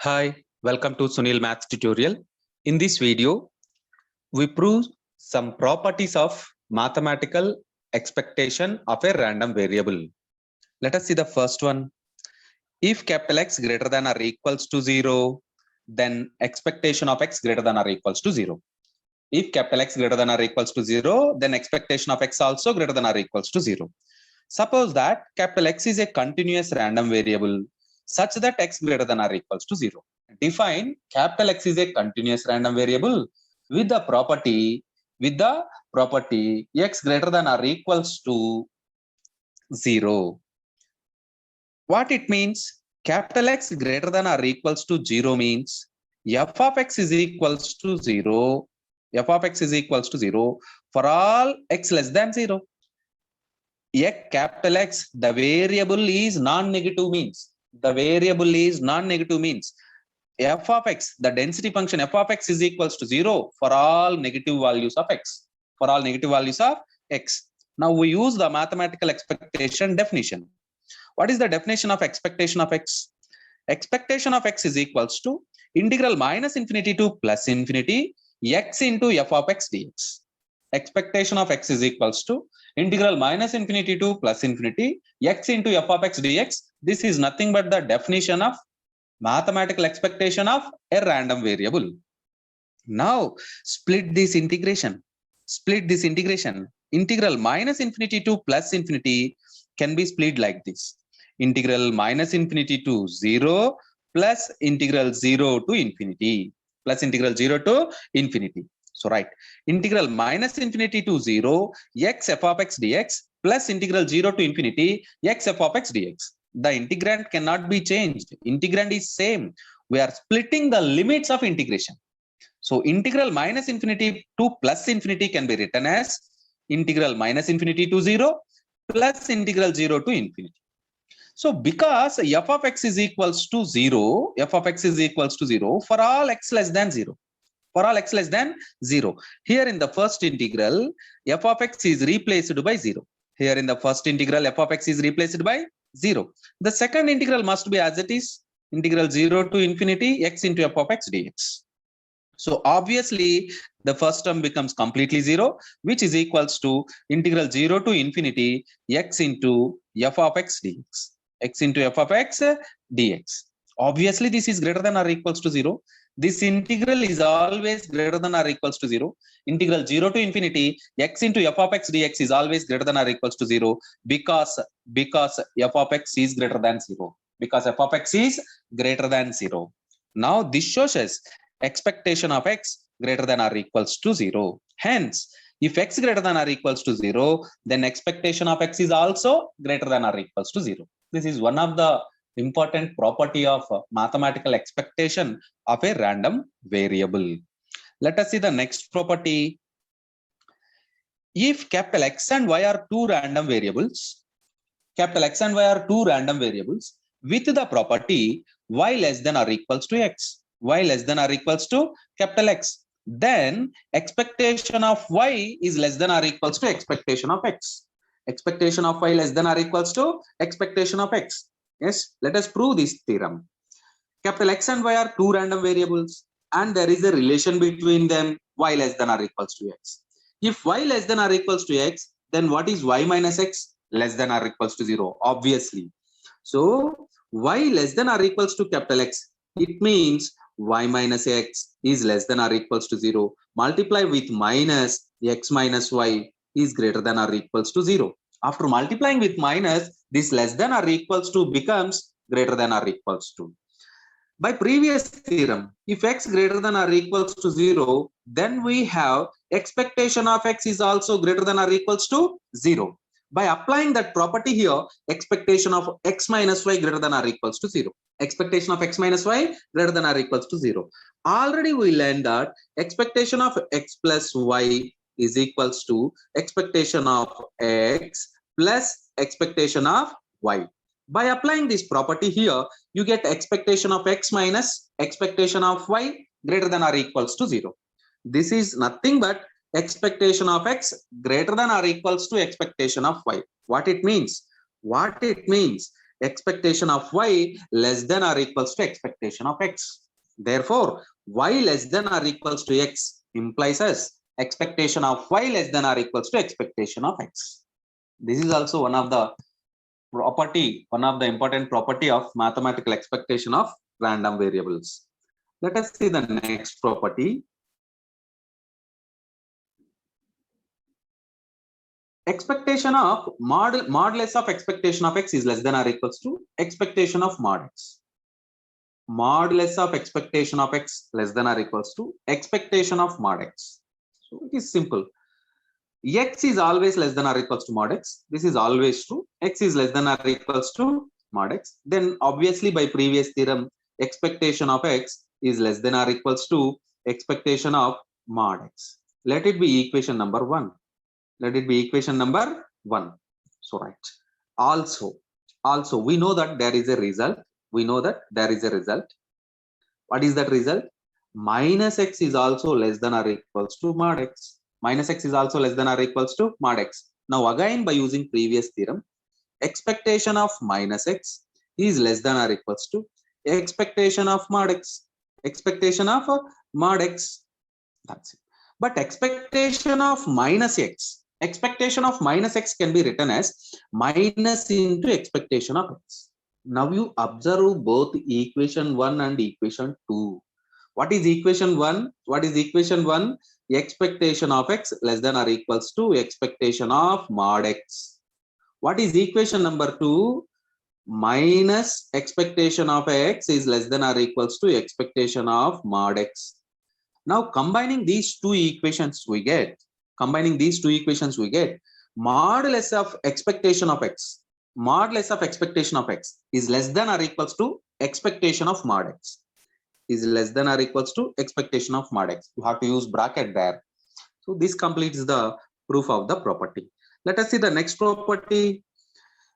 Hi, welcome to Sunil Maths tutorial. In this video, we prove some properties of mathematical expectation of a random variable. Let us see the first one. If capital X greater than or equals to 0, then expectation of X greater than or equals to 0. If capital X greater than or equals to 0, then expectation of X also greater than or equals to 0. Suppose that capital X is a continuous random variable such that X greater than or equals to 0. Define capital X is a continuous random variable with the property X greater than or equals to 0. What it means? Capital X greater than or equals to 0 means f of X is equals to 0. F of X is equals to 0 for all X less than 0. Capital X, the variable is non-negative means. The variable is non-negative means f of X, the density function f of X is equals to 0 for all negative values of X. For all negative values of X. Now we use the mathematical expectation definition. What is the definition of expectation of X? Expectation of X is equals to integral minus infinity to plus infinity X into f of X dx. Expectation of X is equals to integral minus infinity to plus infinity X into f of X dx. This is nothing but the definition of mathematical expectation of a random variable. Now split this integration. Integral minus infinity to plus infinity can be split like this. Integral minus infinity to 0 plus integral 0 to infinity. Plus integral 0 to infinity. So right, integral minus infinity to 0 x f of x dx plus integral 0 to infinity x f of x dx. The integrand cannot be changed. Integrand is same. We are splitting the limits of integration. So integral minus infinity to plus infinity can be written as integral minus infinity to 0 plus integral 0 to infinity. So because f of x is equals to 0, f of x is equals to 0 for all x less than 0. For all x less than 0. Here in the first integral, f of x is replaced by 0. Here in the first integral, f of x is replaced by 0. The second integral must be as it is, integral 0 to infinity x into f of x dx. So obviously, the first term becomes completely 0, which is equals to integral 0 to infinity x into f of x dx. X into f of x dx. Obviously, this is greater than or equals to 0. This integral is always greater than or equals to 0. Integral 0 to infinity x into f of x dx is always greater than or equals to 0 because f of x is greater than 0. Because f of x is greater than 0. Now this shows us expectation of x greater than or equals to 0. Hence, if x greater than or equals to 0, then expectation of x is also greater than or equals to 0. This is one of the important property of mathematical expectation of a random variable. Let us see the next property. If capital X and Y are two random variables, capital X and Y are two random variables with the property y less than or equals to x, y less than or equals to capital X, then expectation of y is less than or equals to expectation of x. Expectation of y less than or equals to expectation of x. Yes, let us prove this theorem. Capital X and Y are two random variables and there is a relation between them, y less than or equals to x. If y less than or equals to x, then what is y minus x? Less than or equals to 0, obviously. So y less than or equals to capital X, it means y minus x is less than or equals to 0. Multiply with minus x minus y is greater than or equals to 0. After multiplying with minus, this less than or equals to becomes greater than or equals to. By previous theorem, if x greater than or equals to 0, then we have expectation of x is also greater than or equals to 0. By applying that property here, expectation of x minus y greater than or equals to 0. Expectation of x minus y greater than or equals to 0. Already we learned that expectation of x plus y is equals to expectation of x plus expectation of y. By applying this property here, you get expectation of x minus expectation of y greater than or equals to 0. This is nothing but expectation of x greater than or equals to expectation of y. What it means? expectation of y less than or equals to expectation of x. Therefore, y less than or equals to x implies as expectation of y less than or equals to expectation of x. This is also one of the important property of mathematical expectation of random variables. Let us see the next property. Expectation of modulus of expectation of x is less than or equals to expectation of mod x. Modulus of expectation of x less than or equals to expectation of mod x. So it is simple. X is always less than or equals to mod x. This is always true. X is less than or equals to mod x. Then obviously by previous theorem, expectation of x is less than or equals to expectation of mod x. Let it be equation number 1. Let it be equation number 1. So right. Also we know that there is a result. We know that there is a result. What is that result? Minus x is also less than or equals to mod x. Minus x is also less than or equals to mod x. Now again by using previous theorem, expectation of minus x is less than or equals to expectation of mod x. Expectation of mod x. That's it. But expectation of minus x can be written as minus into expectation of x. Now you observe both equation 1 and equation 2. What is equation 1? What is equation 1? Expectation of x less than or equals to expectation of mod x. What is equation number 2? Minus expectation of x is less than or equals to expectation of mod x. Now combining these two equations we get modulus of expectation of x is less than or equals to expectation of mod x. Is less than or equals to expectation of mod x. You have to use bracket there. So this completes the proof of the property. Let us see the next property.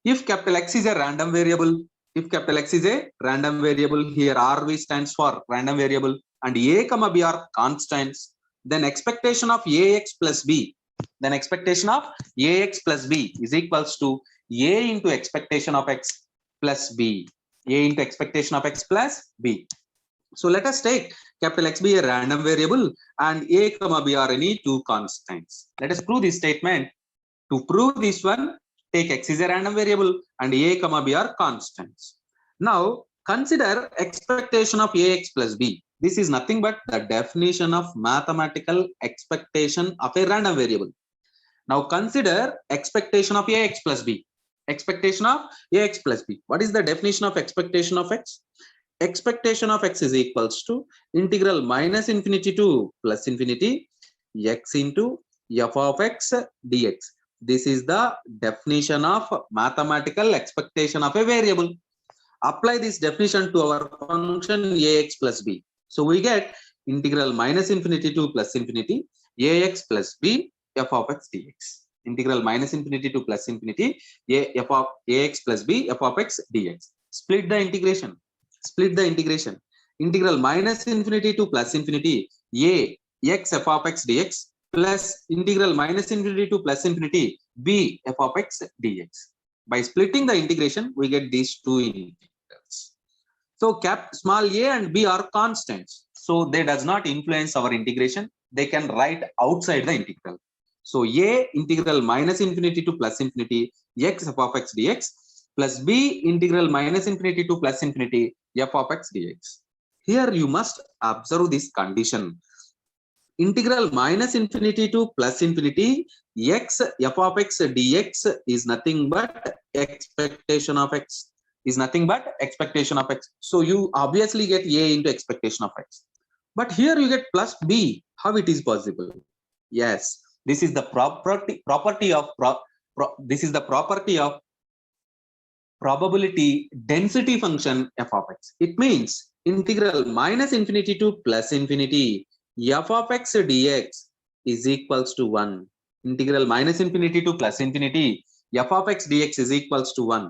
If capital X is a random variable, here RV stands for random variable and a comma b are constants, then expectation of ax plus b is equals to a into expectation of x plus b. So let us take capital X be a random variable and a comma b are any two constants. Let us prove this statement. To prove this one, take x is a random variable and a comma b are constants. Now consider expectation of ax plus b. This is nothing but the definition of mathematical expectation of a random variable. Now consider expectation of ax plus b. What is the definition of expectation of x? Expectation of x is equals to integral minus infinity to plus infinity x into f of x dx. This is the definition of mathematical expectation of a variable. Apply this definition to our function ax plus b. So we get integral minus infinity to plus infinity ax plus b f of x dx. Integral minus infinity to plus infinity f of ax plus b f of x dx. Split the integration. Integral minus infinity to plus infinity a x f of x dx plus integral minus infinity to plus infinity b f of x dx. By splitting the integration, we get these two integrals. So small a and b are constants, so they does not influence our integration. They can write outside the integral. So a integral minus infinity to plus infinity x f of x dx plus b integral minus infinity to plus infinity f of x dx. Here you must observe this condition. Integral minus infinity to plus infinity x f of x dx is nothing but expectation of x. So you obviously get a into expectation of x. But here you get plus b. How it is possible? Yes, this is the property of probability density function f of x. It means integral minus infinity to plus infinity f of x dx is equals to 1. Integral minus infinity to plus infinity f of x dx is equals to 1.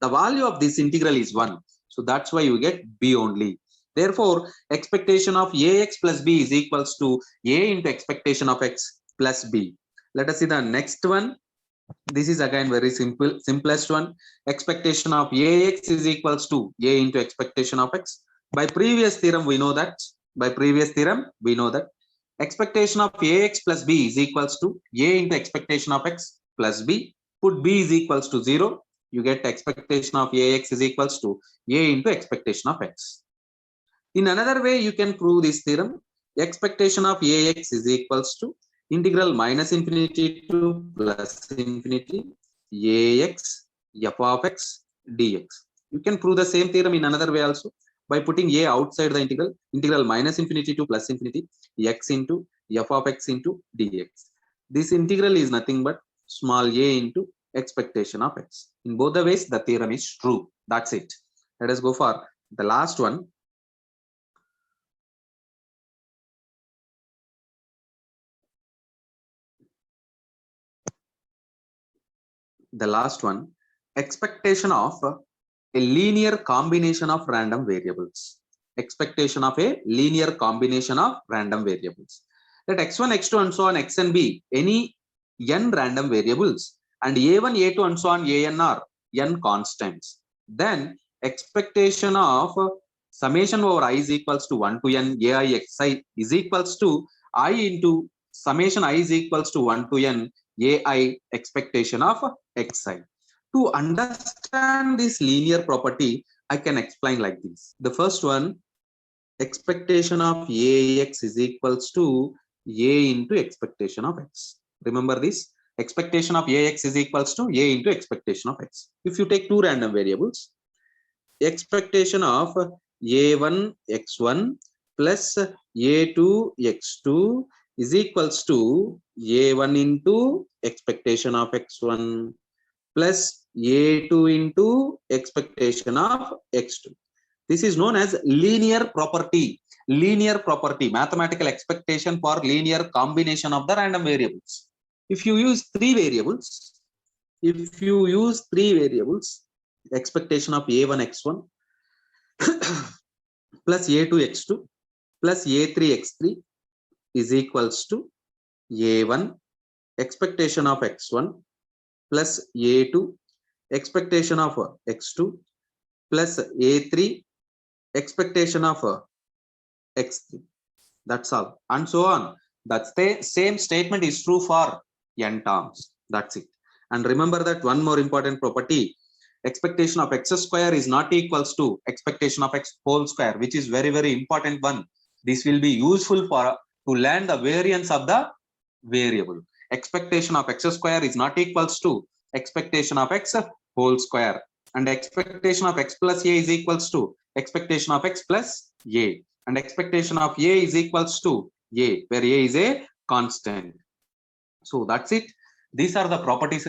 The value of this integral is 1. So that's why you get b only. Therefore, expectation of ax plus b is equals to a into expectation of x plus b. Let us see the next one. This is again very simple, simplest one. Expectation of AX is equals to A into expectation of X. By previous theorem, we know that. Expectation of AX plus B is equals to A into expectation of X plus B. Put B is equals to 0. You get expectation of AX is equals to A into expectation of X. In another way, you can prove this theorem. Expectation of AX is equals to integral minus infinity to plus infinity AX f of X dx. You can prove the same theorem in another way also by putting A outside the integral minus infinity to plus infinity X into f of X into dx. This integral is nothing but small a into expectation of X. In both the ways, the theorem is true. That's it. Let us go for the last one. The last one, expectation of a linear combination of random variables. Expectation of a linear combination of random variables. Let x1, x2 and so on xn be any n random variables and a1, a2 and so on an are n constants. Then expectation of summation over I is equals to 1 to n ai xi is equals to I into summation I is equals to 1 to n ai expectation of xi. To understand this linear property, I can explain like this. The first one, expectation of ax is equals to a into expectation of x. Remember this, expectation of ax is equals to a into expectation of x. If you take two random variables, expectation of a1 x1 plus a2 x2 is equals to a1 into expectation of x1 plus a2 into expectation of x2. This is known as linear property. Linear property, mathematical expectation for linear combination of the random variables. If you use three variables, expectation of a1 x1 plus a2 x2 plus a3 x3 is equals to a1 expectation of x1 plus a2 expectation of x2 plus a3 expectation of x3. That's all, and so on. That's the same statement is true for n terms. That's it. And remember that one more important property, expectation of x square is not equals to expectation of x whole square, which is very, very important one. This will be useful for to learn the variance of the variable. Expectation of x square is not equals to expectation of x whole square, and expectation of x plus a is equals to expectation of x plus a, and expectation of a is equals to a, where a is a constant. So that's it. These are the properties